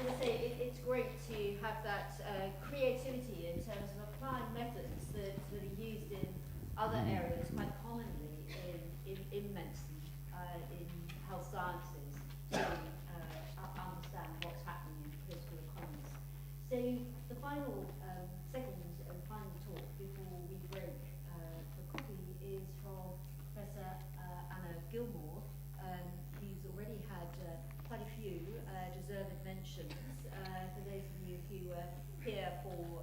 I say, it's great to have that creativity in terms of applying methods that are used in other areas quite commonly in medicine, in health sciences, to understand what's happening in political economies. So the final, second and final talk before we break for coffee is from Professor Anna Gilmore, who's already had quite a few deserved mentions. For those of you who were here for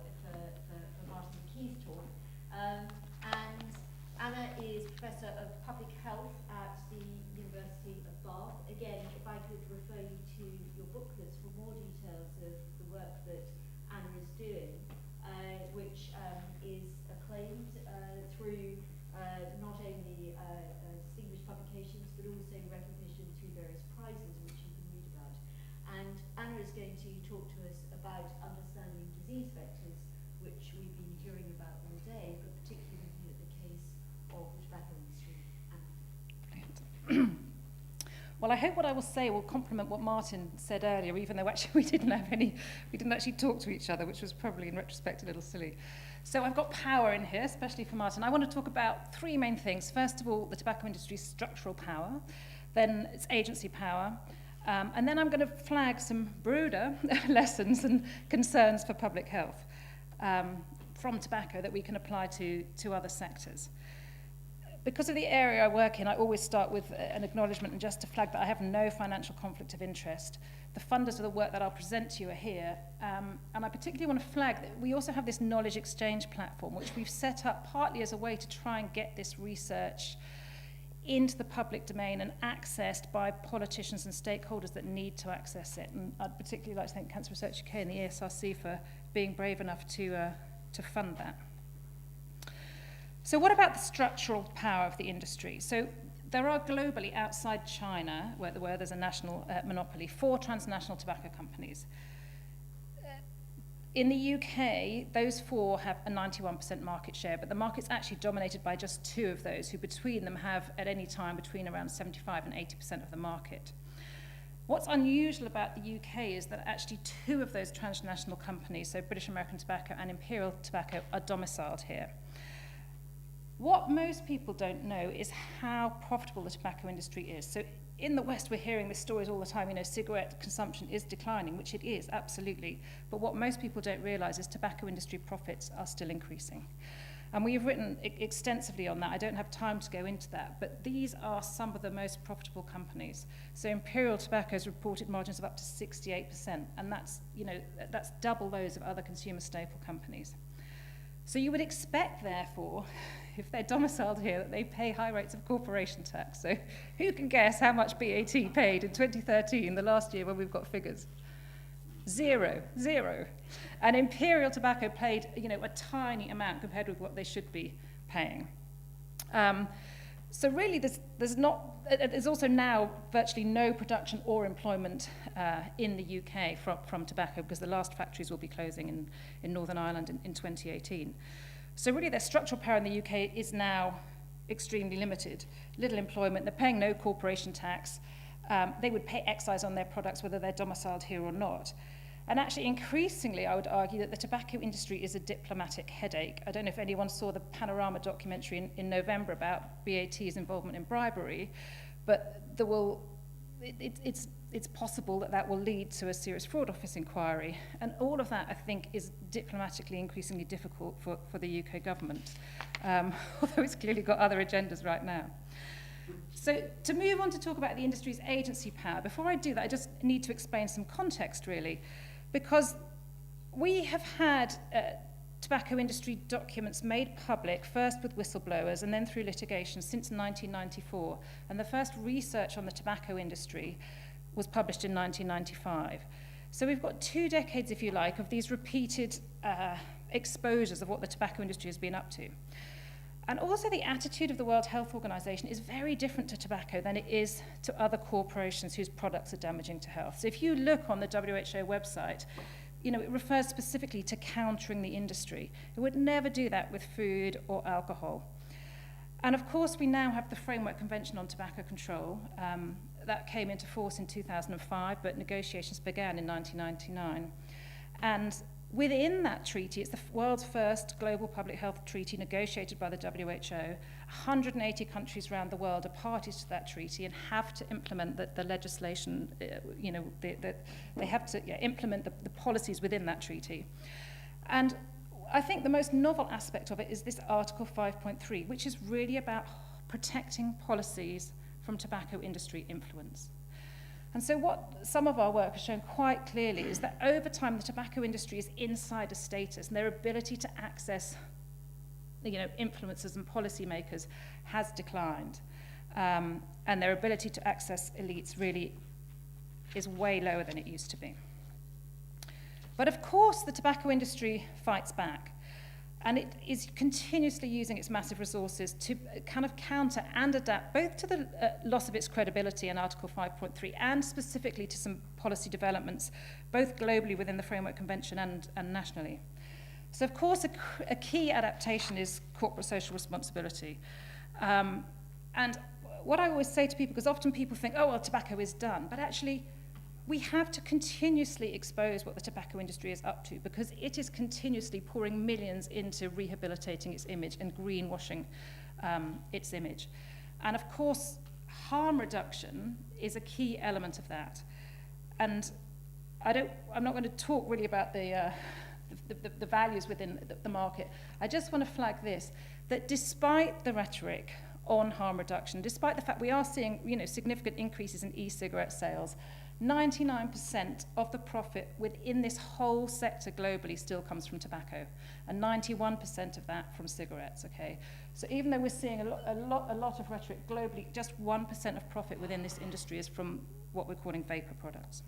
Martin Key's talk. And Anna is Professor of Public Health at the University of Bath. Again, if I could refer you to your booklets for more details of the work that Anna is doing, which is acclaimed through not only distinguished publications, but also recognition through various prizes, which you can read about. And Anna is going to talk to us about understanding disease vectors, which we've been hearing about all day, but particularly looking at the case of the tobacco industry. Anna. Well, I hope what I will say will complement what Martin said earlier, even though actually we didn't actually talk to each other, which was probably in retrospect a little silly. So I've got power in here, especially for Martin. I want to talk about three main things. First of all, the tobacco industry's structural power, then its agency power, and then I'm going to flag some broader lessons and concerns for public health from tobacco that we can apply to other sectors. Because of the area I work in, I always start with an acknowledgement and just to flag that I have no financial conflict of interest. The funders of the work that I'll present to you are here. And I particularly want to flag that we also have this knowledge exchange platform, which we've set up partly as a way to try and get this research into the public domain and accessed by politicians and stakeholders that need to access it. And I'd particularly like to thank Cancer Research UK and the ESRC for being brave enough to fund that. So what about the structural power of the industry? So there are globally, outside China, where there's a national monopoly, 4 transnational tobacco companies. In the UK, those 4 have a 91% market share, but the market's actually dominated by just 2 of those, who between them have, at any time, between around 75 and 80% of the market. What's unusual about the UK is that actually 2 of those transnational companies, so British American Tobacco and Imperial Tobacco, are domiciled here. What most people don't know is how profitable the tobacco industry is. So in the West, we're hearing these stories all the time, cigarette consumption is declining, which it is, absolutely. But what most people don't realize is tobacco industry profits are still increasing. And we've written extensively on that. I don't have time to go into that, but these are some of the most profitable companies. So Imperial Tobacco's reported margins of up to 68%, and that's double those of other consumer staple companies. So you would expect, therefore, if they're domiciled here, that they pay high rates of corporation tax. So who can guess how much BAT paid in 2013, the last year when we've got figures? Zero. And Imperial Tobacco paid, a tiny amount compared with what they should be paying. So really, there's also now virtually no production or employment in the UK from tobacco, because the last factories will be closing in Northern Ireland in 2018. So really, their structural power in the UK is now extremely limited. Little employment, they're paying no corporation tax. They would pay excise on their products whether they're domiciled here or not. And actually, increasingly, I would argue that the tobacco industry is a diplomatic headache. I don't know if anyone saw the Panorama documentary in November about BAT's involvement in bribery, but it's possible that will lead to a serious fraud office inquiry. And all of that, I think, is diplomatically increasingly difficult for the UK government, although it's clearly got other agendas right now. So to move on to talk about the industry's agency power, before I do that, I just need to explain some context, really, because we have had tobacco industry documents made public, first with whistleblowers and then through litigation, since 1994. And the first research on the tobacco industry was published in 1995. So we've got 2 decades, if you like, of these repeated exposures of what the tobacco industry has been up to. And also the attitude of the World Health Organization is very different to tobacco than it is to other corporations whose products are damaging to health. So if you look on the WHO website, it refers specifically to countering the industry. It would never do that with food or alcohol. And of course, we now have the Framework Convention on Tobacco Control, that came into force in 2005, but negotiations began in 1999. And within that treaty, it's the world's first global public health treaty negotiated by the WHO. 180 countries around the world are parties to that treaty and have to implement the legislation, they have to implement the policies within that treaty. And I think the most novel aspect of it is this Article 5.3, which is really about protecting policies from tobacco industry influence. And so what some of our work has shown quite clearly is that over time the tobacco industry's insider status and their ability to access influencers and policymakers has declined. And their ability to access elites really is way lower than it used to be. But of course the tobacco industry fights back. And it is continuously using its massive resources to kind of counter and adapt both to the loss of its credibility in Article 5.3 and specifically to some policy developments, both globally within the Framework Convention and nationally. So, of course, a key adaptation is corporate social responsibility. And what I always say to people, because often people think, oh, well, tobacco is done, but actually we have to continuously expose what the tobacco industry is up to because it is continuously pouring millions into rehabilitating its image and greenwashing its image. And of course, harm reduction is a key element of that. And I'm not going to talk really about the values within the market. I just want to flag this, that despite the rhetoric on harm reduction, despite the fact we are seeing significant increases in e-cigarette sales, 99% of the profit within this whole sector globally still comes from tobacco, and 91% of that from cigarettes, okay? So even though we're seeing a lot of rhetoric globally, just 1% of profit within this industry is from what we're calling vapor products.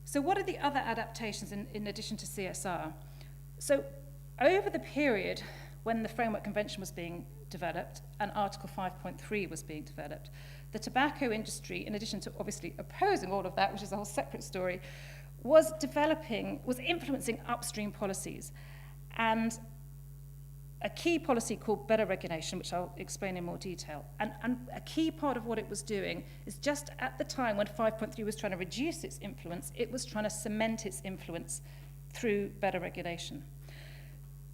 So what are the other adaptations in addition to CSR? So over the period when the Framework Convention was being developed and Article 5.3 was being developed, the tobacco industry, in addition to obviously opposing all of that, which is a whole separate story, was influencing upstream policies. And a key policy called better regulation, which I'll explain in more detail. And a key part of what it was doing is just at the time when 5.3 was trying to reduce its influence, it was trying to cement its influence through better regulation.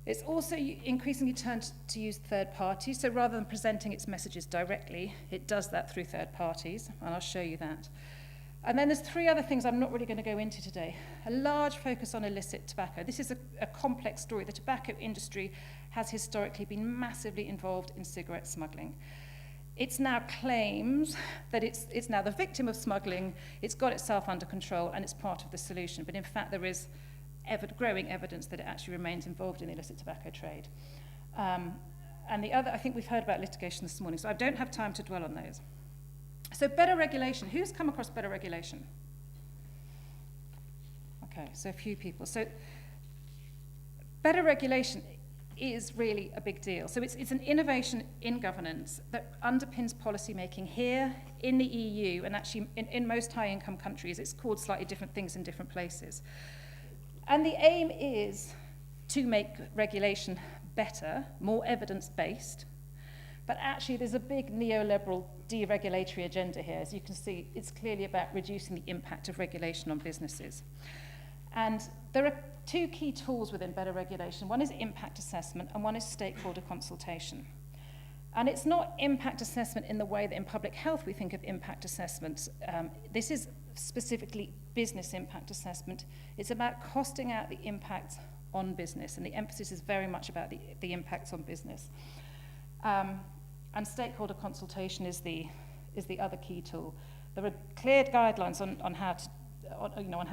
It's also increasingly turned to use third parties, so rather than presenting its messages directly, it does that through third parties, and I'll show you that. And then there's three other things I'm not really going to go into today. A large focus on illicit tobacco. This is a complex story. The tobacco industry has historically been massively involved in cigarette smuggling. It now claims that it's now the victim of smuggling, it's got itself under control, and it's part of the solution. But in fact, there is growing evidence that it actually remains involved in the illicit tobacco trade. And the other, I think we've heard about litigation this morning, so I don't have time to dwell on those. So better regulation. Who's come across better regulation? Okay, so a few people. So better regulation is really a big deal. So it's an innovation in governance that underpins policy making here in the EU and actually in most high-income countries. It's called slightly different things in different places. And the aim is to make regulation better, more evidence-based, but actually there's a big neoliberal deregulatory agenda here. As you can see, it's clearly about reducing the impact of regulation on businesses. And there are two key tools within better regulation. One is impact assessment and one is stakeholder consultation. And it's not impact assessment in the way that in public health we think of impact assessments. This is specifically business impact assessment. It's about costing out the impact on business, and the emphasis is very much about the impacts on business. And stakeholder consultation is the other key tool. There are clear guidelines on how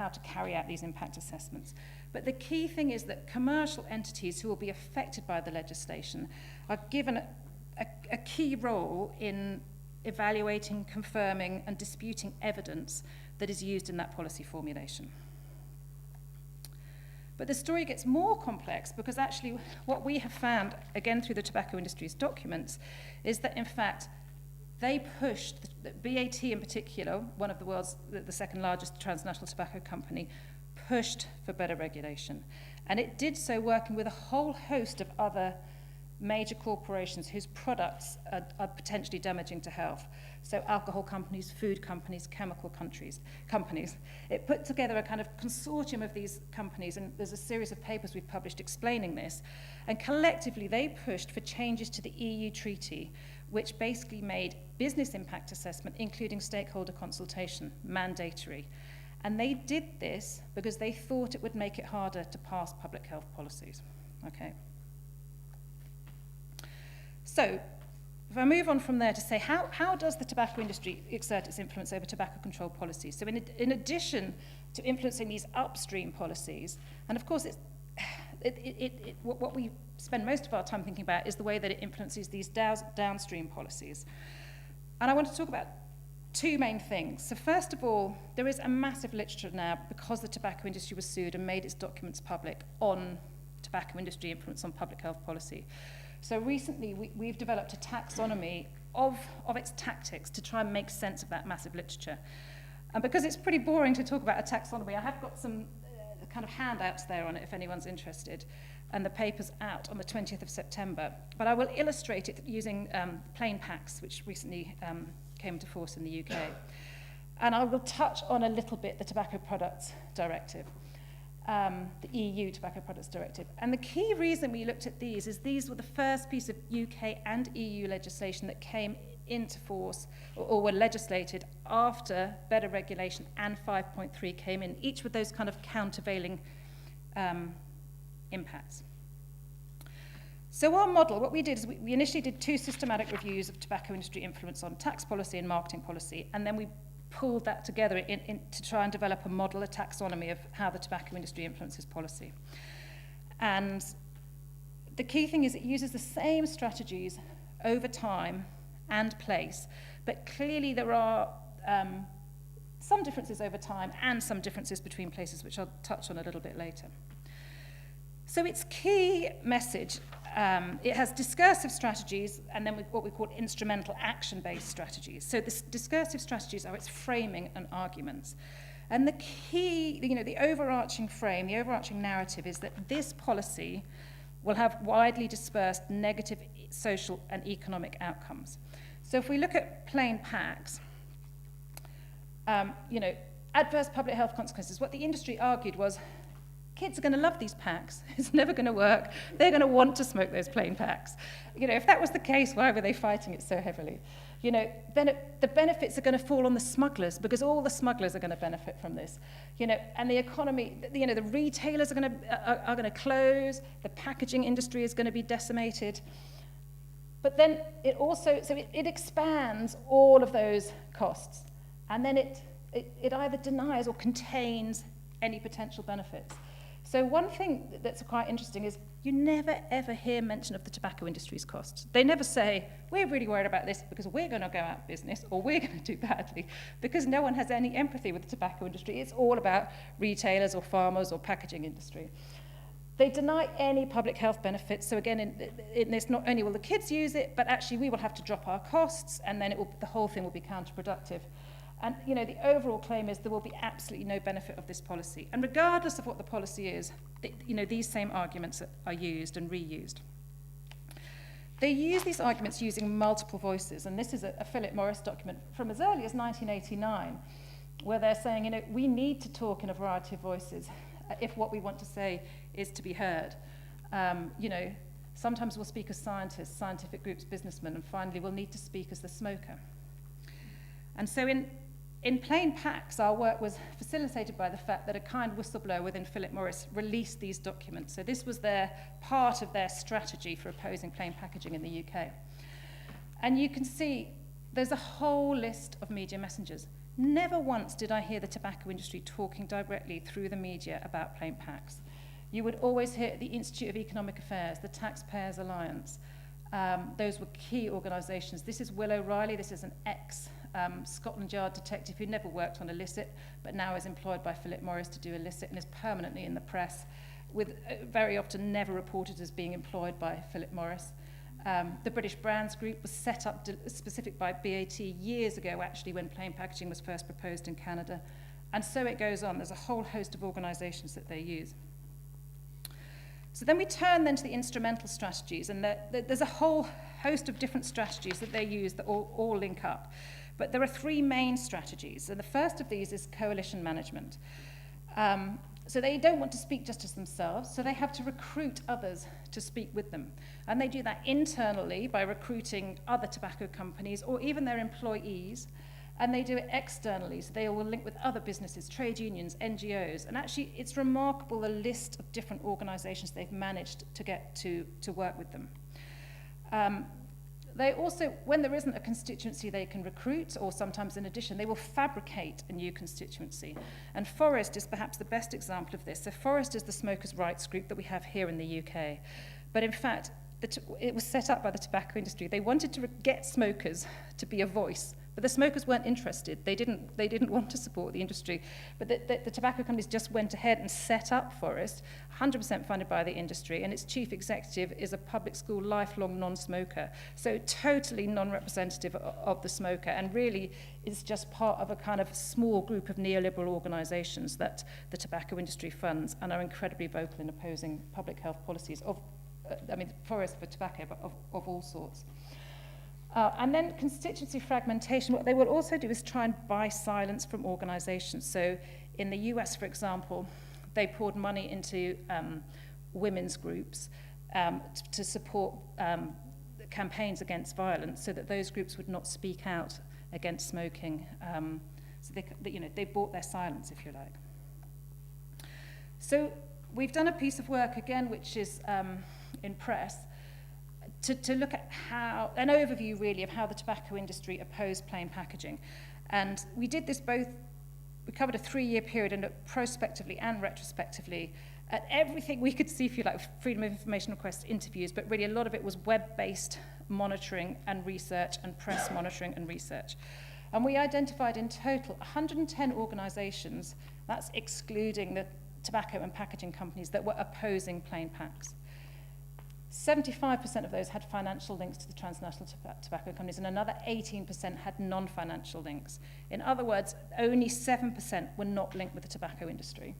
to carry out these impact assessments. But the key thing is that commercial entities who will be affected by the legislation are given a key role in evaluating, confirming, and disputing evidence that is used in that policy formulation. But the story gets more complex because actually what we have found, again through the tobacco industry's documents, is that in fact they pushed, BAT in particular, one of the world's, the second largest transnational tobacco company, pushed for better regulation. And it did so working with a whole host of other major corporations whose products are potentially damaging to health. so alcohol companies, food companies, chemical companies. It put together a kind of consortium of these companies, and there's a series of papers we've published explaining this, and collectively they pushed for changes to the EU treaty, which basically made business impact assessment, including stakeholder consultation, mandatory. And they did this because they thought it would make it harder to pass public health policies. Okay. So, if I move on from there to say, how does the tobacco industry exert its influence over tobacco control policies? So in addition to influencing these upstream policies, and of course what we spend most of our time thinking about is the way that it influences these downstream policies. And I want to talk about two main things. So first of all, there is a massive literature now, because the tobacco industry was sued and made its documents public, on tobacco industry influence on public health policy. So recently, we've developed a taxonomy of its tactics to try and make sense of that massive literature. And because it's pretty boring to talk about a taxonomy, I have got some kind of handouts there on it if anyone's interested. And the paper's out on the 20th of September. But I will illustrate it using plain packs, which recently came into force in the UK. And I will touch on a little bit the Tobacco Products Directive. The EU Tobacco Products Directive. And the key reason we looked at these is these were the first piece of UK and EU legislation that came into force or were legislated after better regulation and 5.3 came in, each with those kind of countervailing impacts. So our model, what we did is we initially did 2 systematic reviews of tobacco industry influence on tax policy and marketing policy, and then we pulled that together to try and develop a model, a taxonomy of how the tobacco industry influences policy. And the key thing is it uses the same strategies over time and place, but clearly there are some differences over time and some differences between places, which I'll touch on a little bit later. So its key message, it has discursive strategies and then what we call instrumental action-based strategies. So the discursive strategies are its framing and arguments. And the key, the overarching frame, the overarching narrative is that this policy will have widely dispersed negative social and economic outcomes. So if we look at plain packs, adverse public health consequences, what the industry argued was, kids are going to love these packs. It's never going to work. They're going to want to smoke those plain packs. If that was the case, why were they fighting it so heavily? Then the benefits are going to fall on the smugglers, because all the smugglers are going to benefit from this. And the economy, the retailers are going to close. The packaging industry is going to be decimated. But then it also, it expands all of those costs. And then it either denies or contains any potential benefits. So one thing that's quite interesting is you never, ever hear mention of the tobacco industry's costs. They never say, we're really worried about this because we're going to go out of business or we're going to do badly, because no one has any empathy with the tobacco industry. It's all about retailers or farmers or packaging industry. They deny any public health benefits. So again, in this, not only will the kids use it, but actually we will have to drop our costs, and then the whole thing will be counterproductive. And the overall claim is there will be absolutely no benefit of this policy. And regardless of what the policy is, these same arguments are used and reused. They use these arguments using multiple voices. And this is a Philip Morris document from as early as 1989, where they're saying, we need to talk in a variety of voices if what we want to say is to be heard. Sometimes we'll speak as scientists, scientific groups, businessmen, and finally we'll need to speak as the smoker. And so in plain packs, our work was facilitated by the fact that a kind whistleblower within Philip Morris released these documents. So this was part of their strategy for opposing plain packaging in the UK. And you can see there's a whole list of media messengers. Never once did I hear the tobacco industry talking directly through the media about plain packs. You would always hear the Institute of Economic Affairs, the Taxpayers Alliance. Those were key organisations. This is Will O'Reilly. This is an ex-Scotland Yard detective who never worked on illicit, but now is employed by Philip Morris to do illicit and is permanently in the press, with very often never reported as being employed by Philip Morris. The British Brands Group was set up specific by BAT years ago, actually, when plain packaging was first proposed in Canada. And so it goes on. There's a whole host of organisations that they use. So then we turn then to the instrumental strategies, and there's a whole host of different strategies that they use that all link up. But there are three main strategies, and the first of these is coalition management. So they don't want to speak just as themselves, so they have to recruit others to speak with them. And they do that internally by recruiting other tobacco companies or even their employees, and they do it externally, so they will link with other businesses, trade unions, NGOs, and actually it's remarkable the list of different organisations they've managed to get to work with them. They also, when there isn't a constituency they can recruit, or sometimes in addition, they will fabricate a new constituency. And Forest is perhaps the best example of this. So Forest is the smokers' rights group that we have here in the UK. But in fact, it was set up by the tobacco industry. They wanted to get smokers to be a voice, but the smokers weren't interested. They didn't want to support the industry. But the tobacco companies just went ahead and set up Forest, 100% funded by the industry, and its chief executive is a public school lifelong non-smoker. So totally non-representative of the smoker, and really is just part of a kind of small group of neoliberal organisations that the tobacco industry funds and are incredibly vocal in opposing public health policies of, Forest for tobacco, but of all sorts. And then constituency fragmentation, what they will also do is try and buy silence from organisations. So in the US, for example, they poured money into women's groups to support campaigns against violence so that those groups would not speak out against smoking. So they bought their silence, if you like. So we've done a piece of work, again, which is in press, to look at how, an overview really of how the tobacco industry opposed plain packaging. And we did this we covered a 3-year period and looked prospectively and retrospectively at everything we could see, if you like, Freedom of Information requests, interviews, but really a lot of it was web-based monitoring and research and press monitoring and research. And we identified in total 110 organisations, that's excluding the tobacco and packaging companies, that were opposing plain packs. 75% of those had financial links to the transnational tobacco companies, and another 18% had non-financial links. In other words, only 7% were not linked with the tobacco industry.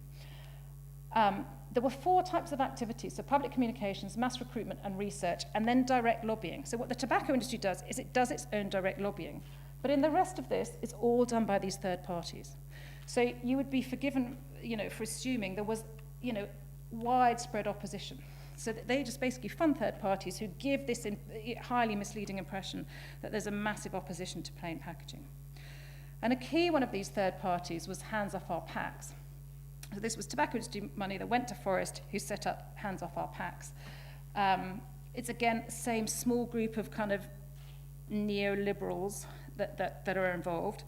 There were 4 types of activities, so public communications, mass recruitment and research, and then direct lobbying. So what the tobacco industry does is it does its own direct lobbying. But in the rest of this, it's all done by these third parties. So you would be forgiven, for assuming there was, widespread opposition. So that they just basically fund third parties who give this highly misleading impression that there's a massive opposition to plain packaging. And a key one of these third parties was Hands Off Our Packs. So this was tobacco industry money that went to Forest, who set up Hands Off Our Packs. It's again the same small group of kind of neoliberals that are involved.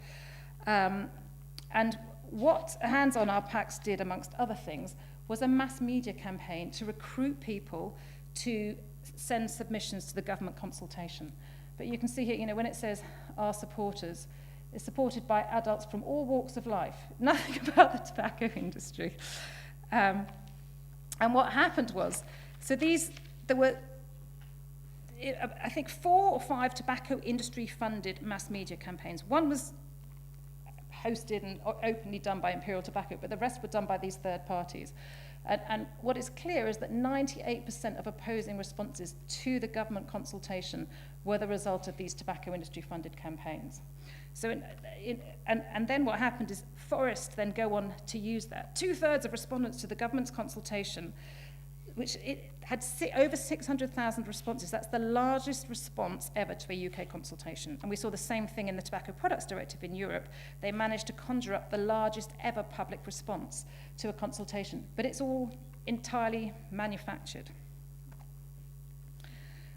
And what Hands On Our Packs did, amongst other things, was a mass media campaign to recruit people to send submissions to the government consultation. But you can see here, when it says our supporters, it's supported by adults from all walks of life. Nothing about the tobacco industry. And what happened was, there were, I think, 4 or 5 tobacco industry-funded mass media campaigns. One was hosted and openly done by Imperial Tobacco, but the rest were done by these third parties. And what is clear is that 98% of opposing responses to the government consultation were the result of these tobacco industry-funded campaigns. So, and then what happened is Forest then go on to use that. 2/3 of respondents to the government's consultation, which it had over 600,000 responses. That's the largest response ever to a UK consultation. And we saw the same thing in the Tobacco Products Directive in Europe. They managed to conjure up the largest ever public response to a consultation. But it's all entirely manufactured.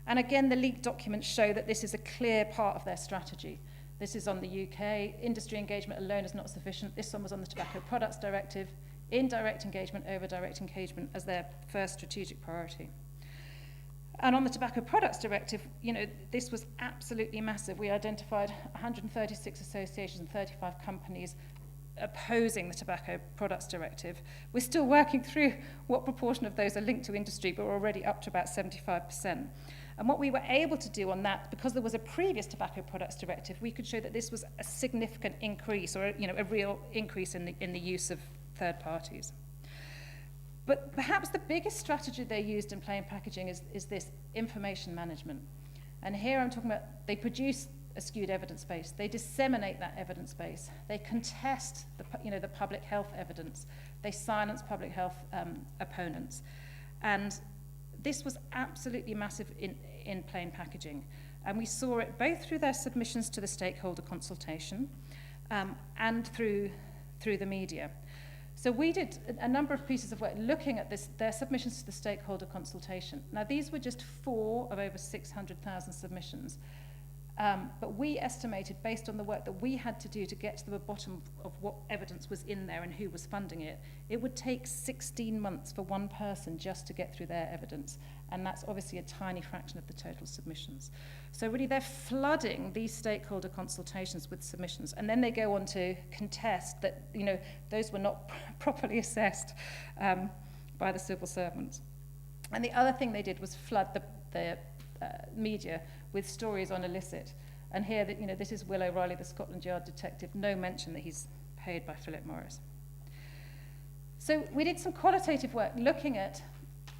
And again, the leaked documents show that this is a clear part of their strategy. This is on the UK. Industry engagement alone is not sufficient. This one was on the Tobacco Products Directive. Indirect engagement over direct engagement as their first strategic priority. And on the Tobacco Products Directive, this was absolutely massive. We identified 136 associations and 35 companies opposing the Tobacco Products Directive. We're still working through what proportion of those are linked to industry, but we're already up to about 75%. And what we were able to do on that, because there was a previous Tobacco Products Directive, we could show that this was a significant increase, or a real increase in the use of third parties. But perhaps the biggest strategy they used in plain packaging is this information management. And here I'm talking about, they produce a skewed evidence base. They disseminate that evidence base. They contest the public health evidence. They silence public health opponents. And this was absolutely massive in plain packaging. And we saw it both through their submissions to the stakeholder consultation and through the media. So we did a number of pieces of work looking at their submissions to the stakeholder consultation. Now, these were just 4 of over 600,000 submissions. But we estimated, based on the work that we had to do to get to the bottom of what evidence was in there and who was funding it, it would take 16 months for one person just to get through their evidence. And that's obviously a tiny fraction of the total submissions. So really, they're flooding these stakeholder consultations with submissions. And then they go on to contest that, those were not properly assessed by the civil servants. And the other thing they did was flood the media with stories on illicit. And here, this is Will O'Reilly, the Scotland Yard detective, no mention that he's paid by Philip Morris. So we did some qualitative work looking at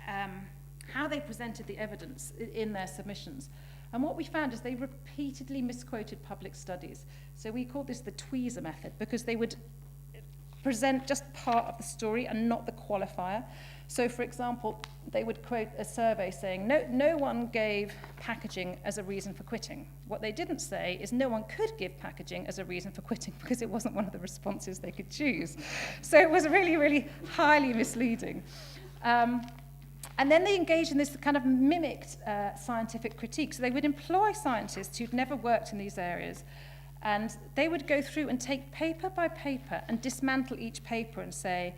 how they presented the evidence in their submissions. And what we found is they repeatedly misquoted public studies. So we called this the tweezer method, because they would present just part of the story and not the qualifier. So, for example, they would quote a survey saying, no one gave packaging as a reason for quitting. What they didn't say is no one could give packaging as a reason for quitting, because it wasn't one of the responses they could choose. So it was really, really highly misleading. And then they engaged in this kind of mimicked scientific critique. So they would employ scientists who'd never worked in these areas, and they would go through and take paper by paper and dismantle each paper and say,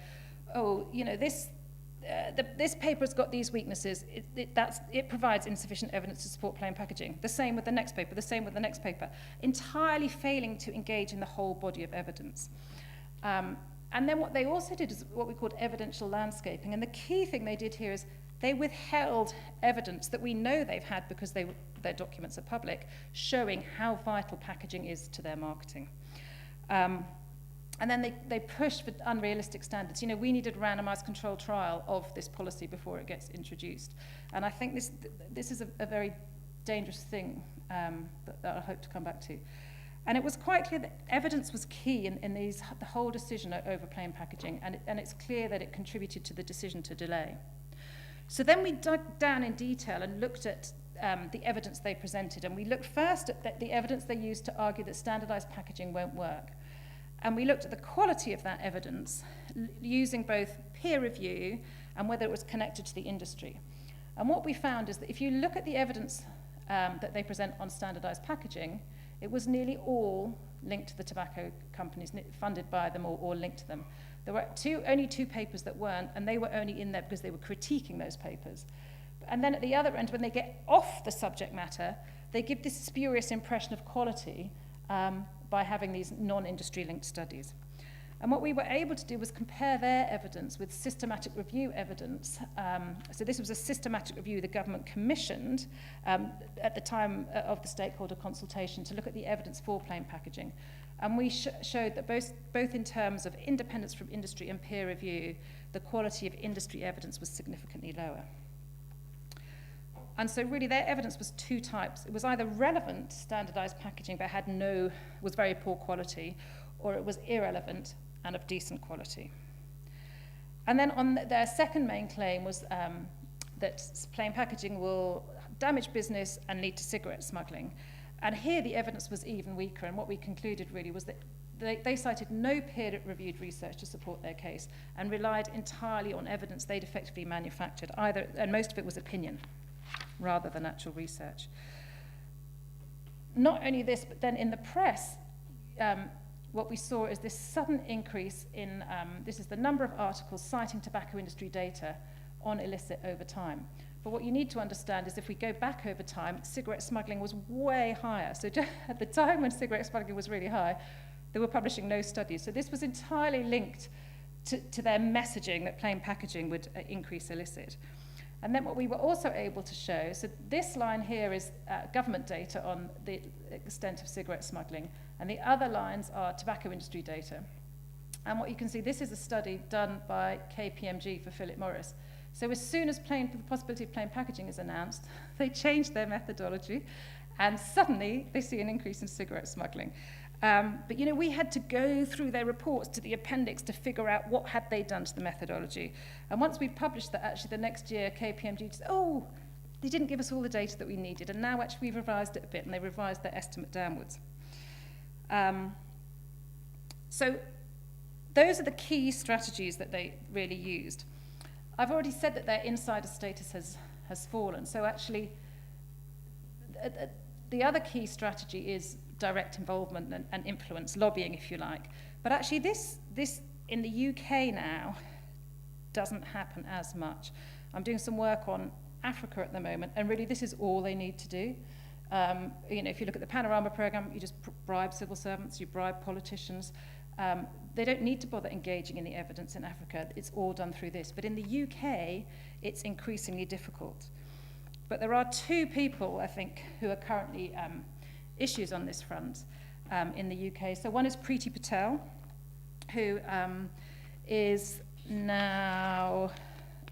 this paper's got these weaknesses. It provides insufficient evidence to support plain packaging. The same with the next paper, the same with the next paper. Entirely failing to engage in the whole body of evidence. And then what they also did is what we called evidential landscaping. And the key thing they did here is they withheld evidence that we know they've had because their documents are public, showing how vital packaging is to their marketing. And then they pushed for unrealistic standards. We needed a randomized controlled trial of this policy before it gets introduced. And I think this is a very dangerous thing that I hope to come back to. And it was quite clear that evidence was key in the whole decision over plain packaging, and it's clear that it contributed to the decision to delay. So then we dug down in detail and looked at the evidence they presented, and we looked first at the evidence they used to argue that standardized packaging won't work. And we looked at the quality of that evidence using both peer review and whether it was connected to the industry. And what we found is that if you look at the evidence that they present on standardized packaging, it was nearly all linked to the tobacco companies, funded by them or linked to them. There were only 2 papers that weren't, and they were only in there because they were critiquing those papers. And then at the other end, when they get off the subject matter, they give this spurious impression of quality by having these non-industry linked studies. And what we were able to do was compare their evidence with systematic review evidence. So this was a systematic review the government commissioned at the time of the stakeholder consultation to look at the evidence for plain packaging. And we showed that both in terms of independence from industry and peer review, the quality of industry evidence was significantly lower. And so really their evidence was 2 types. It was either relevant standardized packaging but was very poor quality, or it was irrelevant and of decent quality. And then on their second main claim was that plain packaging will damage business and lead to cigarette smuggling. And here the evidence was even weaker, and what we concluded really was that they cited no peer-reviewed research to support their case and relied entirely on evidence they'd effectively manufactured, and most of it was opinion rather than actual research. Not only this, but then in the press, what we saw is this sudden increase in, this is the number of articles citing tobacco industry data on illicit over time. But what you need to understand is if we go back over time, cigarette smuggling was way higher. So at the time when cigarette smuggling was really high, they were publishing no studies. So this was entirely linked to their messaging that plain packaging would increase illicit. And then what we were also able to show, so this line here is government data on the extent of cigarette smuggling, and the other lines are tobacco industry data. And what you can see, this is a study done by KPMG for Philip Morris. So as soon as the possibility of plain packaging is announced, they changed their methodology And suddenly they see an increase in cigarette smuggling. But, we had to go through their reports to the appendix to figure out what had they done to the methodology. And once we published that, actually the next year, KPMG said, they didn't give us all the data that we needed. And now actually we've revised it a bit, and they revised their estimate downwards. So those are the key strategies that they really used. I've already said that their insider status has fallen. So actually, the other key strategy is direct involvement and influence, lobbying, if you like. But actually, this in the UK now doesn't happen as much. I'm doing some work on Africa at the moment, and really this is all they need to do. If you look at the Panorama programme, you just bribe civil servants, you bribe politicians. They don't need to bother engaging in the evidence in Africa. It's all done through this. But in the UK, it's increasingly difficult. But there are two people, I think, who are currently issues on this front in the UK. So one is Preeti Patel, who is now,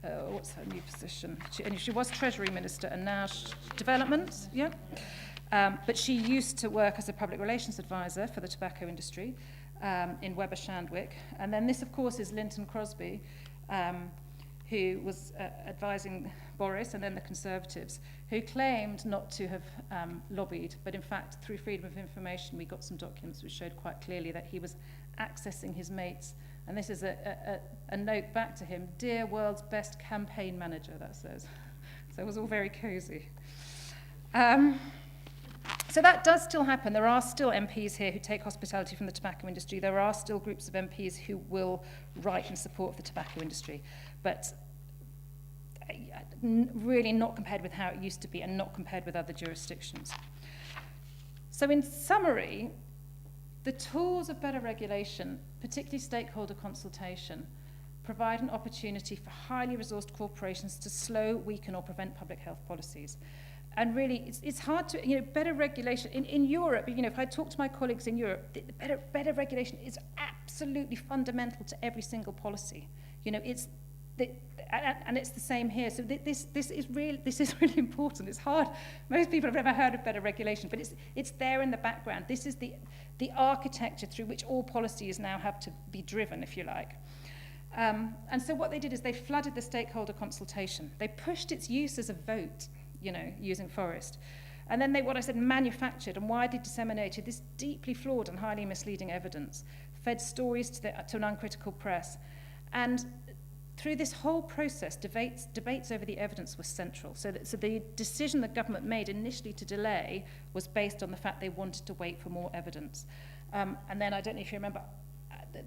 what's her new position? She was Treasury Minister and now Development, yeah? But she used to work as a public relations advisor for the tobacco industry in Weber Shandwick. And then this, of course, is Linton Crosby, who was advising Boris and then the Conservatives, who claimed not to have lobbied, but in fact, through Freedom of Information, we got some documents which showed quite clearly that he was accessing his mates. And this is a note back to him, "Dear world's best campaign manager," that says. So it was all very cosy. So that does still happen. There are still MPs here who take hospitality from the tobacco industry. There are still groups of MPs who will write in support of the tobacco industry. But really not compared with how it used to be and not compared with other jurisdictions. So in summary, the tools of better regulation, particularly stakeholder consultation, provide an opportunity for highly resourced corporations to slow, weaken or prevent public health policies. And really, it's hard to, better regulation. In Europe, if I talk to my colleagues in Europe, better regulation is absolutely fundamental to every single policy. And it's the same here. So this is really important. It's hard. Most people have never heard of better regulation, but it's there in the background. This is the architecture through which all policies now have to be driven, if you like. And so what they did is they flooded the stakeholder consultation. They pushed its use as a vote, using Forest. And then they, what I said, manufactured and widely disseminated this deeply flawed and highly misleading evidence, fed stories to an uncritical press. And through this whole process, debates over the evidence were central. So the decision the government made initially to delay was based on the fact they wanted to wait for more evidence. And then, I don't know if you remember,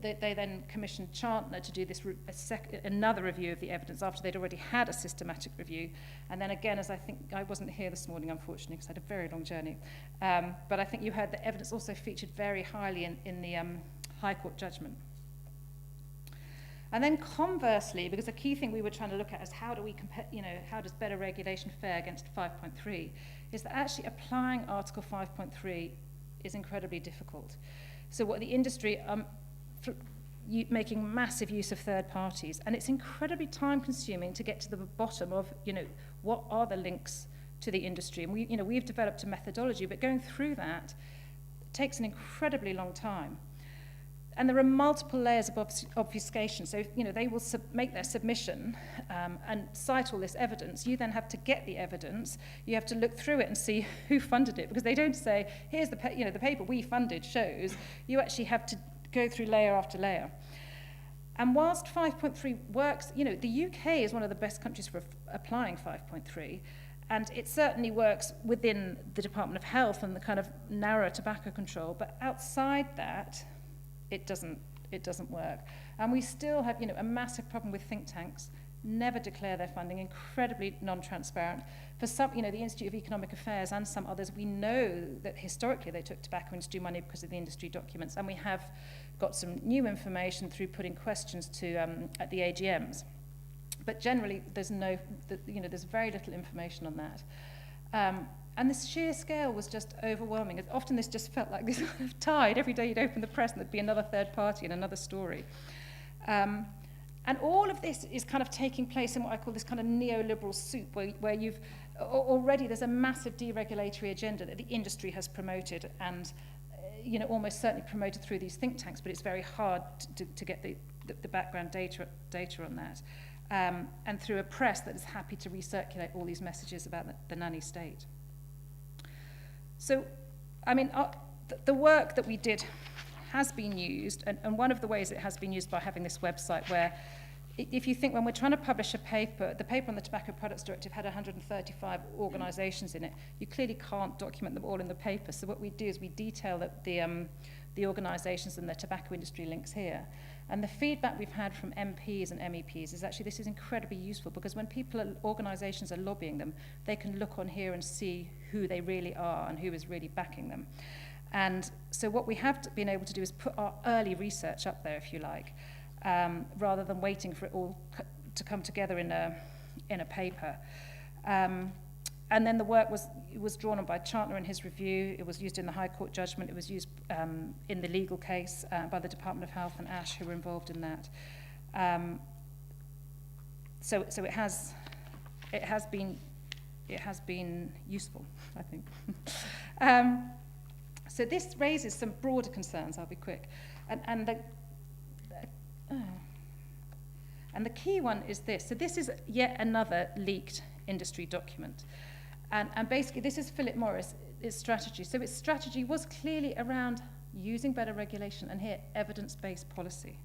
they then commissioned Chantner to do another review of the evidence after they'd already had a systematic review. And then again, as I wasn't here this morning, unfortunately, because I had a very long journey. But I think you heard the evidence also featured very highly in the High Court judgment. And then conversely, because a key thing we were trying to look at is how do we compare, how does better regulation fare against 5.3, is that actually applying Article 5.3 is incredibly difficult. So what the industry, making massive use of third parties, and it's incredibly time consuming to get to the bottom of, what are the links to the industry. And we've developed a methodology, but going through that takes an incredibly long time. And there are multiple layers of obfuscation. So, they will make their submission and cite all this evidence. You then have to get the evidence. You have to look through it and see who funded it, because they don't say, here's the paper we funded shows. You actually have to go through layer after layer. And whilst 5.3 works, the UK is one of the best countries for applying 5.3. And it certainly works within the Department of Health and the kind of narrow tobacco control. But outside that, it doesn't work. And we still have, a massive problem with think tanks. Never declare their funding, incredibly non-transparent. For some, the Institute of Economic Affairs and some others, we know that historically they took tobacco industry money because of the industry documents, and we have got some new information through putting questions to at the AGMs. But generally, there's very little information on that. And the sheer scale was just overwhelming. Often this just felt like this kind of tide. Every day you'd open the press and there'd be another third party and another story. And all of this is kind of taking place in what I call this kind of neoliberal soup, where you've already there's a massive deregulatory agenda that the industry has promoted and almost certainly promoted through these think tanks, but it's very hard to get the background data on that. And through a press that is happy to recirculate all these messages about the nanny state. So, I mean, the work that we did has been used, and one of the ways it has been used by having this website where, if you think when we're trying to publish a paper, the paper on the Tobacco Products Directive had 135 organisations in it. You clearly can't document them all in the paper. So what we do is we detail the organisations and the tobacco industry links here. And the feedback we've had from MPs and MEPs is actually this is incredibly useful because when organisations are lobbying them, they can look on here and see who they really are and who is really backing them. And so what we have been able to do is put our early research up there, if you like, rather than waiting for it all to come together in a paper. And then the work was drawn on by Chantler in his review. It was used in the High Court judgment. It was used in the legal case by the Department of Health and Ash, who were involved in that. So it has been useful, I think. So this raises some broader concerns. I'll be quick, and the key one is this. So this is yet another leaked industry document. And basically, this is Philip Morris' strategy. So its strategy was clearly around using better regulation and here, evidence-based policy.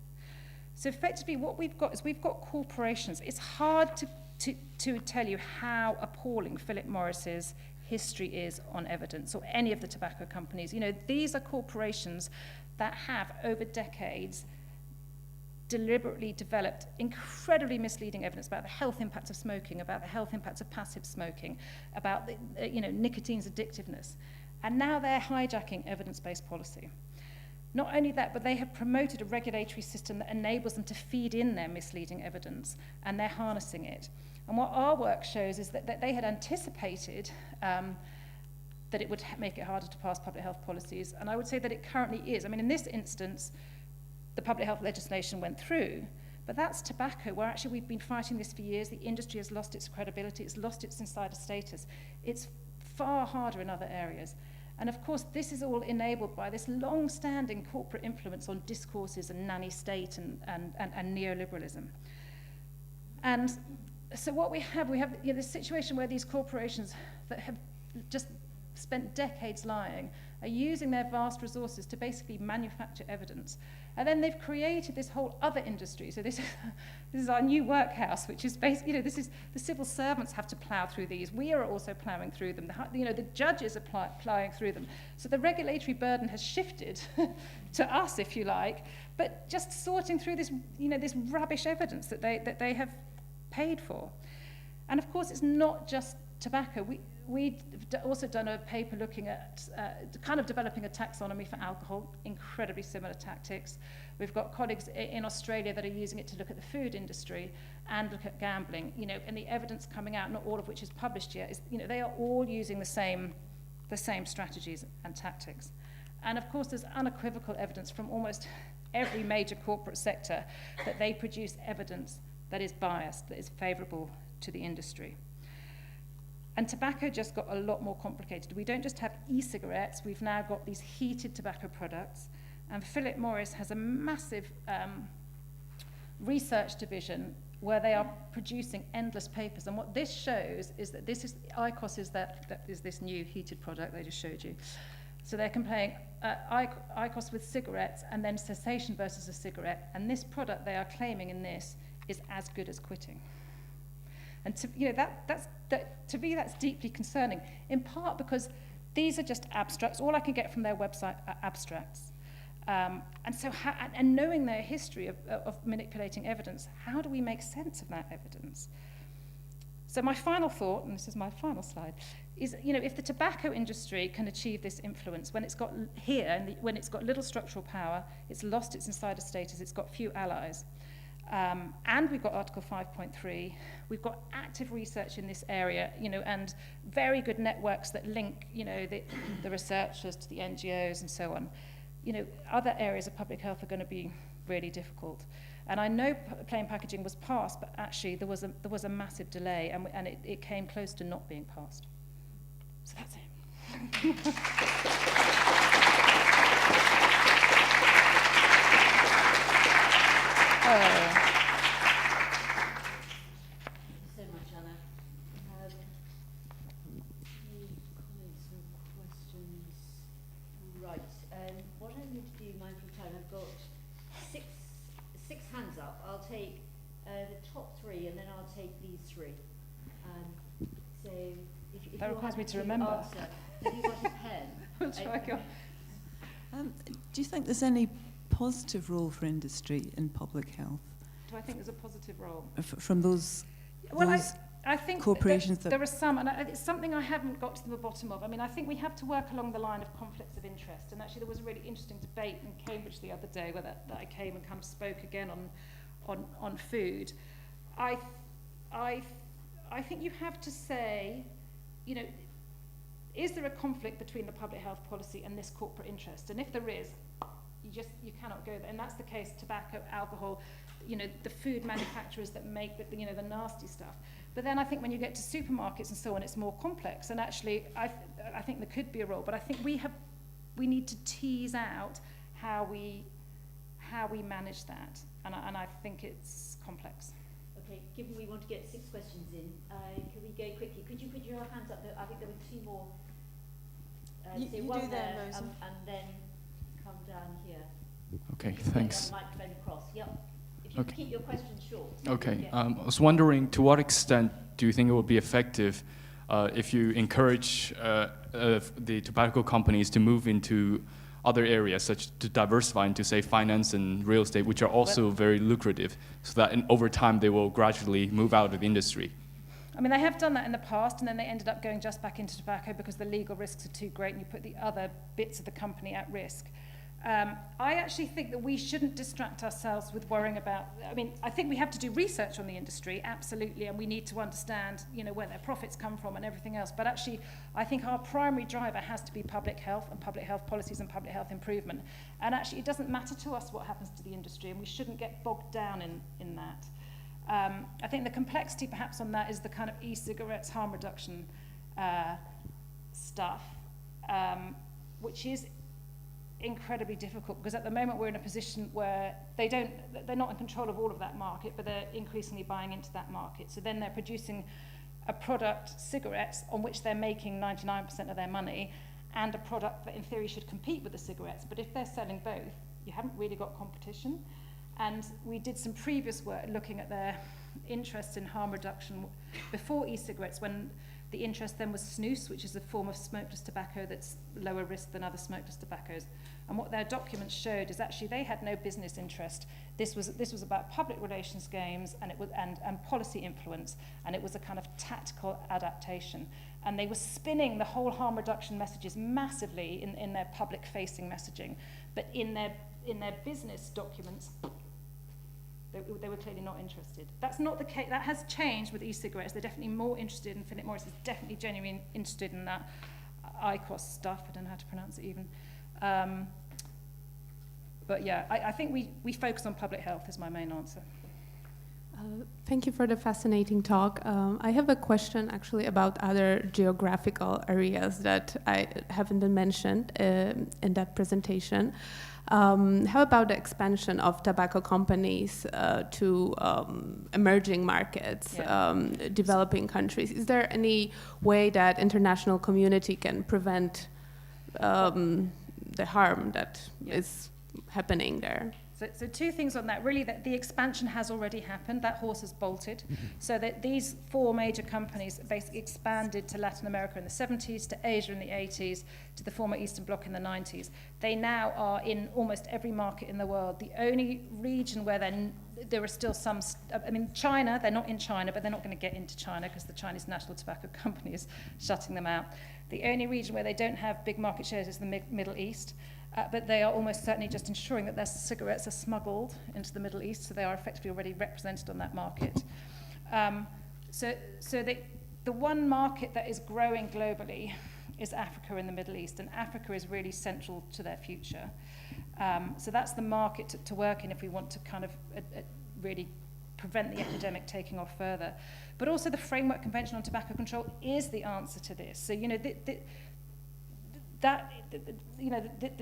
So effectively, what we've got is we've got corporations. It's hard to tell you how appalling Philip Morris's history is on evidence, or any of the tobacco companies. These are corporations that have, over decades, deliberately developed incredibly misleading evidence about the health impacts of smoking, about the health impacts of passive smoking, about nicotine's addictiveness. And now they're hijacking evidence-based policy. Not only that, but they have promoted a regulatory system that enables them to feed in their misleading evidence, and they're harnessing it. And what our work shows is that they had anticipated that it would make it harder to pass public health policies, and I would say that it currently is. I mean, in this instance, the public health legislation went through, but that's tobacco, where actually we've been fighting this for years. The industry has lost its credibility, it's lost its insider status. It's far harder in other areas. And of course, this is all enabled by this long-standing corporate influence on discourses and nanny state and neoliberalism. And so what we have this situation where these corporations that have just spent decades lying are using their vast resources to basically manufacture evidence. And then they've created this whole other industry. So this is our new workhouse, which is basically, this is the civil servants have to plough through these. We are also ploughing through them. The judges are ploughing through them. So the regulatory burden has shifted to us, if you like, but just sorting through this, this rubbish evidence that they have paid for. And of course, it's not just tobacco. We've also done a paper looking at kind of developing a taxonomy for alcohol, incredibly similar tactics. We've got colleagues in Australia that are using it to look at the food industry and look at gambling, and the evidence coming out, not all of which is published yet, is, they are all using the same strategies and tactics. And of course, there's unequivocal evidence from almost every major corporate sector that they produce evidence that is biased, that is favourable to the industry. And tobacco just got a lot more complicated. We don't just have e-cigarettes, we've now got these heated tobacco products. And Philip Morris has a massive research division where they are producing endless papers. And what this shows is that IQOS is that is this new heated product they just showed you. So they're comparing IQOS with cigarettes and then cessation versus a cigarette. And this product they are claiming in this is as good as quitting. And to me, that's deeply concerning, in part because these are just abstracts. All I can get from their website are abstracts. And knowing their history of manipulating evidence, how do we make sense of that evidence? So my final thought, and this is my final slide, is if the tobacco industry can achieve this influence when it's got when it's got little structural power, it's lost its insider status, it's got few allies. And we've got Article 5.3. We've got active research in this area, and very good networks that link, the researchers to the NGOs and so on. Other areas of public health are going to be really difficult. And I know plain packaging was passed, but actually there was a massive delay, and it came close to not being passed. So that's it. So much, Anna. Any comments and questions? Right. What I'm going to do, mindful of time, I've got six hands up. I'll take the top three, and then I'll take these three. So if That you're requires me happy to remember. Answer, have you got a pen? We'll try again. Do you think there's any positive role for industry in public health Do I think there's a positive role? from those? Well, those I think corporations there are some, and it's something I haven't got to the bottom of. I mean, I think we have to work along the line of conflicts of interest. And actually, there was a really interesting debate in Cambridge the other day where that I came and kind of spoke again on food. I think you have to say, you know, is there a conflict between the public health policy and this corporate interest? And if there is, you cannot go there. And that's the case tobacco, alcohol, you know, the food manufacturers that make the, you know, the nasty stuff. But then I think when you get to supermarkets and so on, it's more complex. And actually, I think there could be a role. But I think we need to tease out how we manage that. And I think it's complex. Okay, given we want to get 6 questions in, can we go quickly? Could you put your hands up? I think there were 2 more. So one do there, that, Rosa. and then come down here. Okay, Get thanks. the microphone across. Yep. If you Okay. keep your questions short. Okay, I was wondering, to what extent do you think it would be effective if you encourage the tobacco companies to move into other areas, such to diversify into, say, finance and real estate, which are also very lucrative, so that over time they will gradually move out of the industry? I mean, they have done that in the past, and then they ended up going just back into tobacco because the legal risks are too great and you put the other bits of the company at risk. I actually think that we shouldn't distract ourselves with worrying about, I mean, I think we have to do research on the industry, absolutely, and we need to understand, you know, where their profits come from and everything else. But actually, I think our primary driver has to be public health and public health policies and public health improvement. And actually, it doesn't matter to us what happens to the industry, and we shouldn't get bogged down in that. I think the complexity perhaps on that is the kind of e-cigarettes harm reduction stuff, which is incredibly difficult because at the moment we're in a position where they're not in control of all of that market, but they're increasingly buying into that market. So then they're producing a product, cigarettes, on which they're making 99% of their money, and a product that in theory should compete with the cigarettes. But if they're selling both, you haven't really got competition. And we did some previous work looking at their interest in harm reduction before e-cigarettes, when the interest then was snus, which is a form of smokeless tobacco that's lower risk than other smokeless tobaccos. And what their documents showed is actually they had no business interest. This was about public relations games and policy influence, and it was a kind of tactical adaptation. And they were spinning the whole harm reduction messages massively in their public-facing messaging, but in their business documents, they were clearly not interested. That's not the case. That has changed with e-cigarettes. They're definitely more interested, and Philip Morris is definitely genuinely interested in that IQOS stuff. I don't know how to pronounce it even. But yeah, I think we focus on public health is my main answer. Thank you for the fascinating talk. I have a question actually about other geographical areas that I haven't been mentioned in that presentation. How about the expansion of tobacco companies to emerging markets, developing countries? Is there any way that international community can prevent the harm that is happening there? So 2 things on that. Really, that the expansion has already happened. That horse has bolted. So that these 4 major companies basically expanded to Latin America in the 70s, to Asia in the 80s, to the former Eastern Bloc in the 90s. They now are in almost every market in the world. The only region where there are still some, I mean, China, they're not in China, but they're not going to get into China because the Chinese National Tobacco Company is shutting them out. The only region where they don't have big market shares is the Middle East. But they are almost certainly just ensuring that their cigarettes are smuggled into the Middle East, so they are effectively already represented on that market. So the one market that is growing globally is Africa and the Middle East, and Africa is really central to their future. So that's the market to work in if we want to kind of really prevent the epidemic taking off further. But also the Framework Convention on Tobacco Control is the answer to this. So,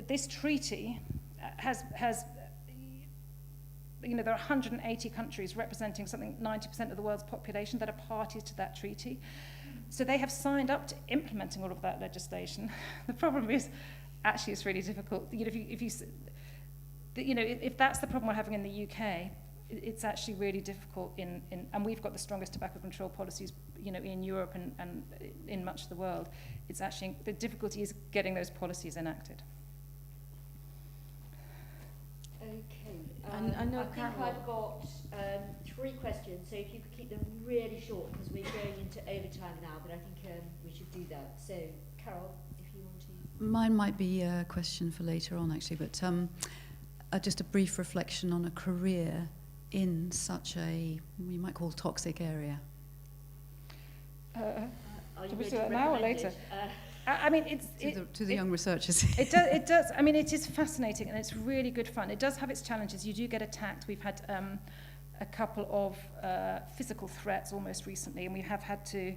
this treaty has there are 180 countries representing something 90% of the world's population that are parties to that treaty. So they have signed up to implementing all of that legislation. The problem is, actually, it's really difficult. If that's the problem we're having in the UK, it's actually really difficult and we've got the strongest tobacco control policies, in Europe and in much of the world. It's actually, the difficulty is getting those policies enacted. Okay. I know I think Carol. I've got 3 questions, so if you could keep them really short, because we're going into overtime now, but I think we should do that. So, Carol, if you want to... Mine might be a question for later on, actually, but just a brief reflection on a career in such a, you might call, toxic area. Are you Should we going do to that now or recommend later? it? I mean, To the young researchers. It does. I mean, it is fascinating and it's really good fun. It does have its challenges. You do get attacked. We've had a couple of physical threats almost recently, and we have had to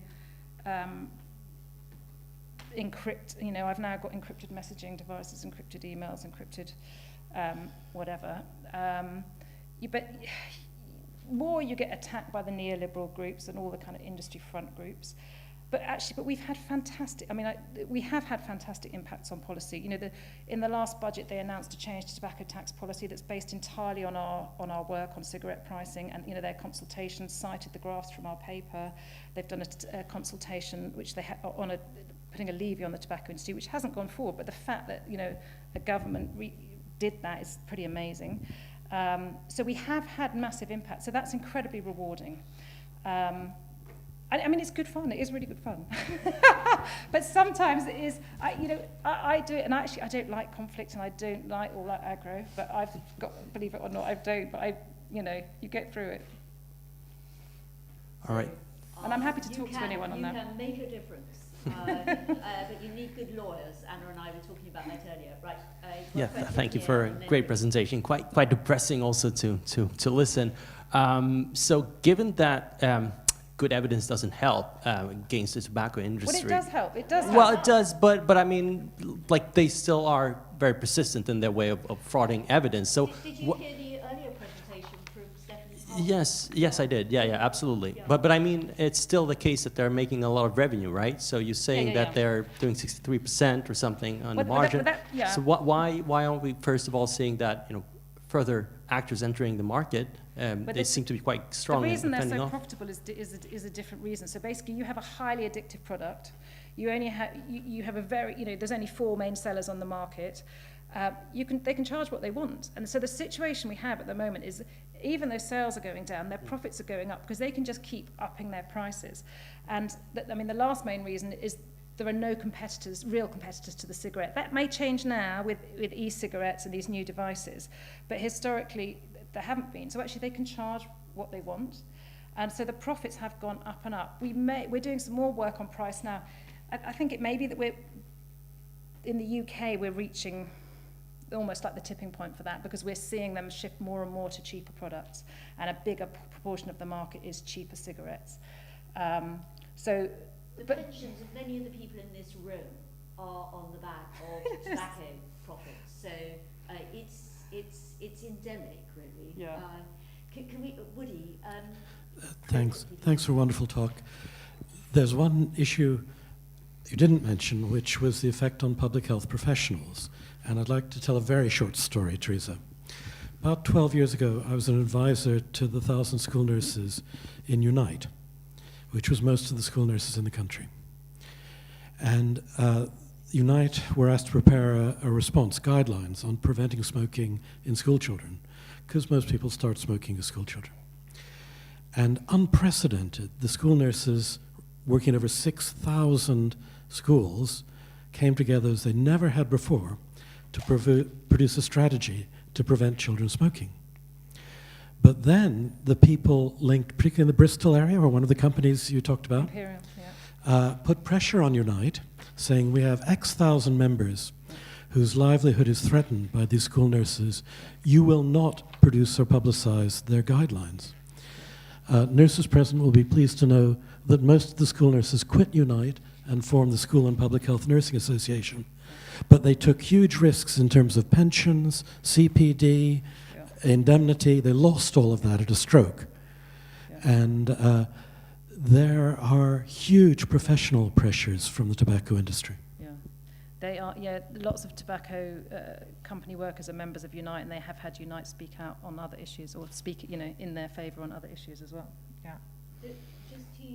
encrypt. I've now got encrypted messaging devices, encrypted emails, encrypted whatever. But more you get attacked by the neoliberal groups and all the kind of industry front groups. But we've had fantastic, we have had fantastic impacts on policy. In the last budget, they announced a change to tobacco tax policy that's based entirely on our work on cigarette pricing, and their consultations cited the graphs from our paper. They've done a consultation which they on putting a levy on the tobacco industry, which hasn't gone forward. But the fact that a government did that is pretty amazing. So we have had massive impact. So that's incredibly rewarding. I mean, it's good fun. It is really good fun. But sometimes it is, I do it, and actually I don't like conflict, and I don't like all that aggro, but I've got, believe it or not, I don't, but you get through it. All right. And I'm happy to talk to anyone on that. You can make a difference, but you need good lawyers. Anna and I were talking about that earlier. Right. Yeah, thank you for a great presentation. Quite depressing also to listen. So given that good evidence doesn't help against the tobacco industry. Well, it does help. It does help. Well, it does, but I mean, like, they still are very persistent in their way of frauding evidence. So did you hear the earlier presentation from Stephanie Parker? Yes, I did. Yeah, absolutely. Yeah. But I mean, it's still the case that they're making a lot of revenue, right? So you're saying that they're doing 63% or something on the margin. So why aren't we first of all seeing that further actors entering the market? They seem to be quite strong. The reason they're so profitable is a different reason. So basically, you have a highly addictive product. You only have you have a very there's only 4 main sellers on the market. They can charge what they want, and so the situation we have at the moment is, even though sales are going down, their profits are going up because they can just keep upping their prices. And the last main reason is there are no real competitors to the cigarette. That may change now with e-cigarettes and these new devices, but historically there haven't been. So actually they can charge what they want, and so the profits have gone up and up. We're doing some more work on price now. I think it may be that in the UK we're reaching almost like the tipping point for that, because we're seeing them shift more and more to cheaper products, and a bigger proportion of the market is cheaper cigarettes. The pensions of many of the people in this room are on the back of tobacco profits, so it's endemic, really. Yeah. Can we, Woody? Thanks for a wonderful talk. There's one issue you didn't mention, which was the effect on public health professionals. And I'd like to tell a very short story, Teresa. About 12 years ago, I was an advisor to the 1,000 school nurses in Unite, which was most of the school nurses in the country. And Unite were asked to prepare a response, guidelines on preventing smoking in school children, because most people start smoking as school children. And unprecedented, the school nurses working over 6,000 schools came together as they never had before to produce a strategy to prevent children smoking. But then the people linked, particularly in the Bristol area, or one of the companies you talked about, Imperial, yeah. put pressure on Unite, saying we have X thousand members whose livelihood is threatened by these school nurses, you will not produce or publicize their guidelines. Nurses present will be pleased to know that most of the school nurses quit Unite and formed the School and Public Health Nursing Association. But they took huge risks in terms of pensions, CPD, indemnity. They lost all of that at a stroke. And there are huge professional pressures from the tobacco industry. They are, lots of tobacco company workers are members of Unite, and they have had Unite speak out on other issues, or speak, in their favour on other issues as well. Yeah. Just to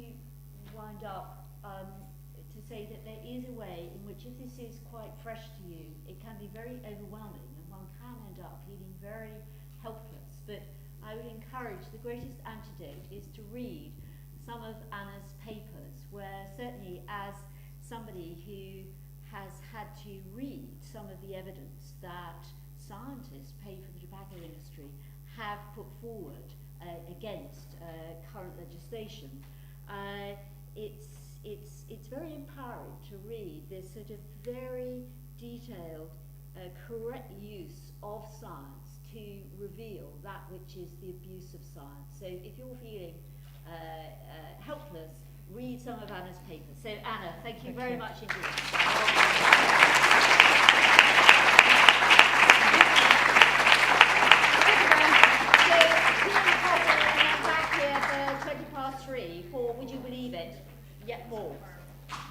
wind up, to say that there is a way in which, if this is quite fresh to you, it can be very overwhelming, and one can end up feeling very helpless. But I would encourage, the greatest antidote is to read some of Anna's papers, where certainly as somebody who has had to read some of the evidence that scientists paid for the tobacco industry have put forward against current legislation. It's very empowering to read this sort of very detailed, correct use of science to reveal that which is the abuse of science. So if you're feeling helpless, read some of Anna's papers. So Anna, thank you very much indeed. So tea and coffee, and I'm back here for 3:20 for, would you believe it, yet more.